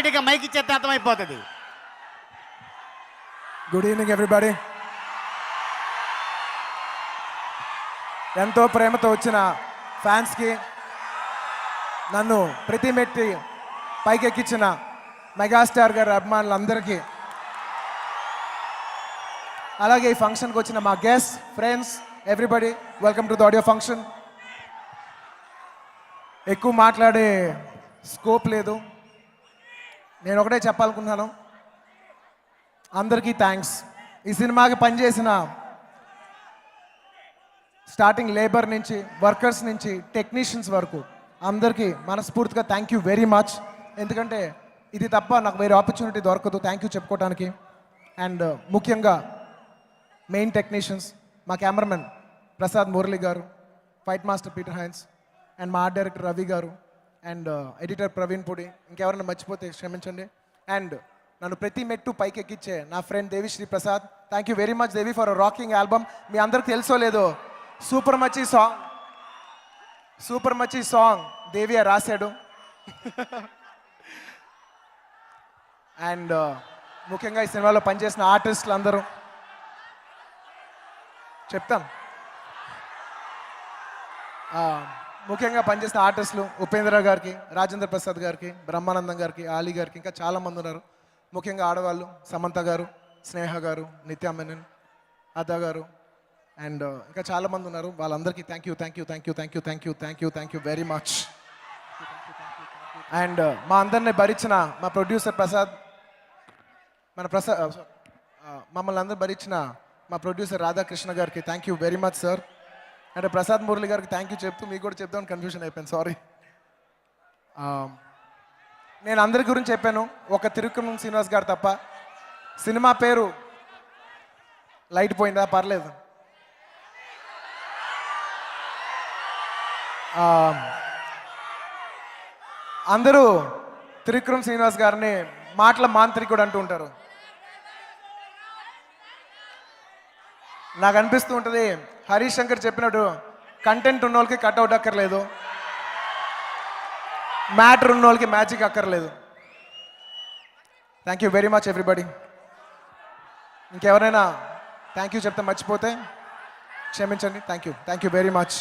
ఆటోమేటిక్గా మైక్ ఇచ్చేస్తే అర్థమైపోతుంది. Good evening everybody. ఎంతో ప్రేమతో వచ్చిన ఫ్యాన్స్కి, నన్ను ప్రతి మెట్టి పైకెక్కించిన మెగాస్టార్ గారి అభిమానులందరికీ, అలాగే ఈ ఫంక్షన్కి వచ్చిన మా guest friends everybody, welcome to the audio function. ఎక్కువ మాట్లాడే స్కోప్ లేదు. నేను ఒకటే చెప్పాలనుకున్నాను, అందరికీ థ్యాంక్స్. ఈ సినిమాకి పనిచేసిన స్టార్టింగ్ లేబర్ నుంచి, వర్కర్స్ నుంచి, టెక్నీషియన్స్ వరకు అందరికీ మనస్ఫూర్తిగా థ్యాంక్ యూ వెరీ మచ్. ఎందుకంటే ఇది తప్ప నాకు వేరే ఆపర్చునిటీ దొరకదు థ్యాంక్ యూ చెప్పుకోవడానికి. అండ్ ముఖ్యంగా మెయిన్ టెక్నీషియన్స్, మా కెమెరామెన్ ప్రసాద్ మురళి గారు, fight master Peter Heinz, and మా ఆర్ట్ డైరెక్టర్ రవి గారు, అండ్ ఎడిటర్ ప్రవీణ్ పుడి, ఇంకెవరైనా మర్చిపోతే క్షమించండి. అండ్ నన్ను ప్రతి మెట్టు పైకి ఎక్కించే నా friend Devi Sri Prasad, thank you very much Devi for a rocking album. మీ అందరికి తెలుసో లేదో, సూపర్ మచీ సాంగ్ దేవియా రాశాడు. అండ్ ముఖ్యంగా ఈ సినిమాలో పనిచేసిన ఆర్టిస్టులు అందరూ చెప్తాను. ముఖ్యంగా పనిచేసిన ఆర్టిస్టులు ఉపేంద్ర గారికి, రాజేంద్ర ప్రసాద్ గారికి, బ్రహ్మానందం గారికి, ఆలీ గారికి, ఇంకా చాలామంది ఉన్నారు. ముఖ్యంగా ఆడవాళ్ళు సమంత గారు, స్నేహ గారు, నిత్యా మెనన్, అదా గారు, అండ్ ఇంకా చాలామంది ఉన్నారు. వాళ్ళందరికీ thank you very much. And మా అందరినీ భరించిన మా ప్రొడ్యూసర్ ప్రసాద్, మమ్మల్ని అందరూ భరించిన మా ప్రొడ్యూసర్ రాధాకృష్ణ గారికి thank you very much sir. అంటే ప్రసాద్ మురళి గారికి థ్యాంక్ యూ చెప్తూ మీకు కూడా చెప్తామని కన్ఫ్యూజన్ అయిపోయింది, సారీ. నేను అందరి గురించి చెప్పాను, ఒక తిరుక్కం శ్రీనివాస్ గారు తప్ప. సినిమా పేరు లైట్ పోయిందా? పర్లేదు. అందరూ త్రివిక్రమ్ శ్రీనివాస్ గారిని మాటల మాంత్రికుడు అంటూ ఉంటారు. నాకు అనిపిస్తూ ఉంటుంది, హరీష్ శంకర్ చెప్పినట్టు కంటెంట్ ఉన్న వాళ్ళకి కట్అవుట్ అక్కర్లేదు, మ్యాటర్ ఉన్న వాళ్ళకి మ్యాజిక్ అక్కర్లేదు. Thank you very much everybody. ఇంకెవరైనా థ్యాంక్ యూ చెప్తే మర్చిపోతే క్షమించండి. Thank you very much.